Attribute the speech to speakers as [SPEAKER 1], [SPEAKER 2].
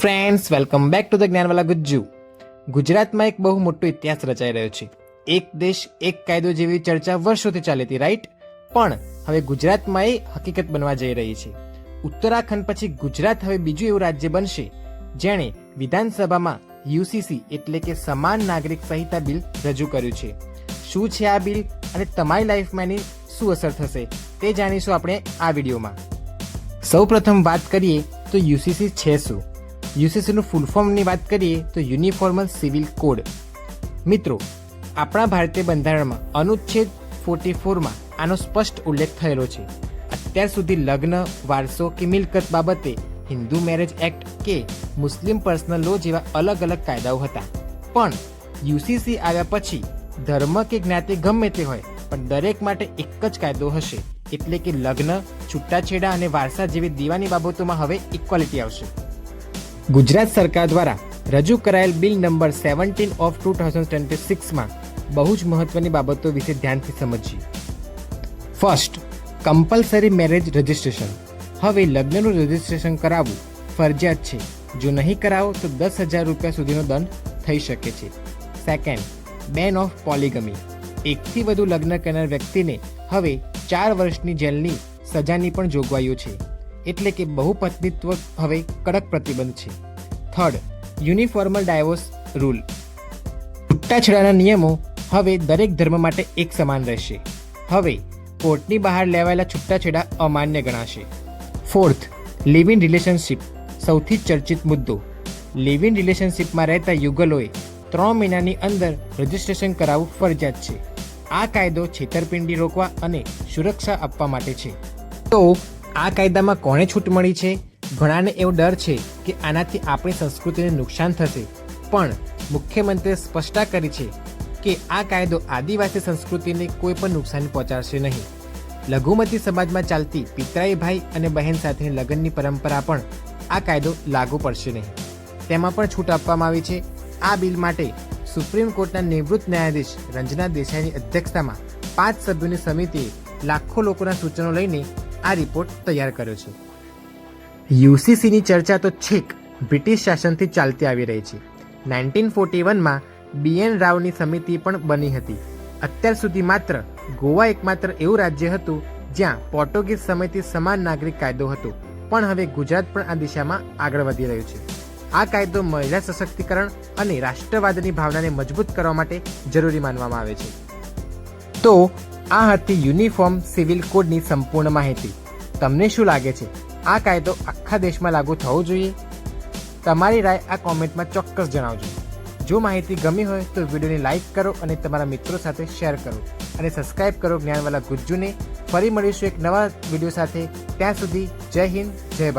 [SPEAKER 1] Friends, welcome back to the Gyanwala Gujju. ગુજરાતમાં એક બહુ મોટો ઇતિહાસ રચાઈ રહ્યો છે. એક દેશ એક કાયદો જેવી ચર્ચા વર્ષોથી ચાલી હતી, રાઈટ? પણ હવે ગુજરાતમાં એ હકીકત બનવા જઈ રહી છે. ઉત્તરાખંડ પછી ગુજરાત હવે બીજું એવું રાજ્ય બનશે જેણે વિધાનસભામાં યુસીસી એટલે કે સમાન નાગરિક સંહિતા બિલ રજૂ કર્યું છે. શું છે આ બિલ અને તમારી લાઈફમાં એની શું અસર થશે તે જાણીશું આપણે આ વિડીયોમાં. સૌ પ્રથમ વાત કરીએ તો યુસીસી છે શું. યુસીસીનું ફૂલ ફોર્મની વાત કરીએ તો યુનિફોર્મલ સિવિલ કોડ. મિત્રો, આપણા ભારતીય બંધારણમાં અનુચ્છેદ 44માં આનો સ્પષ્ટ ઉલ્લેખ થયેલો છે. અત્યાર સુધી લગ્ન, વારસો કે મિલકત બાબતે હિન્દુ મેરેજ એક્ટ કે મુસ્લિમ પર્સનલ લો જેવા અલગ અલગ કાયદાઓ હતા. પણ યુસીસી આવ્યા પછી ધર્મ કે જ્ઞાતિ ગમે તે હોય પણ દરેક માટે એક જ કાયદો હશે, એટલે કે લગ્ન, છૂટાછેડા અને વારસા જેવી દીવાની બાબતોમાં હવે ઇક્વાલિટી આવશે. ગુજરાત સરકાર દ્વારા રજૂ કરાયેલ બિલ નંબર 17 ઓફ 2026માં બહુ જ મહત્વની બાબતો વિશે ધ્યાનથી સમજીએ. First, compulsory marriage registration. હવે લગ્નનું રજિસ્ટ્રેશન કરાવવું ફરજિયાત છે. જો નહીં કરાવો તો 10,000 રૂપિયા સુધીનો દંડ થઈ શકે છે. સેકન્ડ, બેન ઓફ પોલિગમી. એકથી વધુ લગ્ન કરનાર વ્યક્તિને હવે 4 વર્ષની જેલની સજાની પણ જોગવાઈઓ છે, એટલે કે બહુપત્નીત્વ હવે કડક પ્રતિબંધ છે. Third, uniformal divorce rule. છૂટાછેડાના નિયમો હવે દરેક ધર્મ માટે એક સમાન રહેશે. હવે કોર્ટની બહાર લેવાયેલા છૂટાછેડા અમાન્ય ગણાશે. Fourth, live in relationship. સૌથી ચર્ચિત મુદ્દો. લિવ ઇન રિલેશનશિપમાં રહેતા યુગલોએ 3 મહિનાની અંદર રજિસ્ટ્રેશન કરાવવું ફરજિયાત છે. આ કાયદો છેતરપિંડી રોકવા અને સુરક્ષા આપવા માટે છે. તો આ કાયદામાં કોને છૂટ મળી છે? ઘણાને એવો ડર છે કે આનાથી આપણી સંસ્કૃતિને નુકસાન થશે, પણ મુખ્યમંત્રીએ સ્પષ્ટતા કરી છે કે આ કાયદો આદિવાસી સંસ્કૃતિને કોઈ પણ નુકસાન પહોંચાડશે નહીં. લઘુમતી સમાજમાં ચાલતી પિતરાઈ ભાઈ અને બહેન સાથેની લગ્નની પરંપરા પણ આ કાયદો લાગુ પડશે નહીં. તેમાં પણ છૂટ આપવામાં આવી છે. આ બિલ માટે સુપ્રીમ કોર્ટના નિવૃત્ત ન્યાયાધીશ રંજના દેસાઈની અધ્યક્ષતામાં 5 સભ્યોની સમિતિએ લાખો લોકોના સૂચનો લઈને આ રિપોર્ટ તૈયાર કર્યો છે. યુસીસીની ચર્ચા તો છેક બ્રિટિશ શાસનથી ચાલતી આવી રહી છે. 1941માં BN રાવની સમિતિ પણ બની હતી. અત્યાર સુધી માત્ર ગોવા એકમાત્ર એવું રાજ્ય હતું જ્યાં પોર્ટુગીઝ સમયથી સમાન નાગરિક કાયદો હતો, પણ હવે ગુજરાત પણ આ દિશામાં આગળ વધી રહ્યું છે. આ કાયદો મહિલા સશક્તિકરણ અને રાષ્ટ્રવાદની ભાવનાને મજબૂત કરવા માટે જરૂરી માનવામાં આવે છે. તો આ હતી યુનિફોર્મ સિવિલ કોડની સંપૂર્ણ માહિતી. તમને શું લાગે છે, આ કાયદો આખા દેશમાં લાગુ થવો જોઈએ? તમારી રાય આ કોમેન્ટમાં ચોક્કસ જણાવજો. જો માહિતી ગમી હોય તો વિડીયોને લાઇક કરો અને તમારા મિત્રો સાથે શેર કરો અને સબસ્ક્રાઇબ કરો જ્ઞાનવાલા ગુજ્જુને. ફરી મળીશું એક નવા વિડીયો સાથે. ત્યાં સુધી જય હિન્દ, જય ભારત.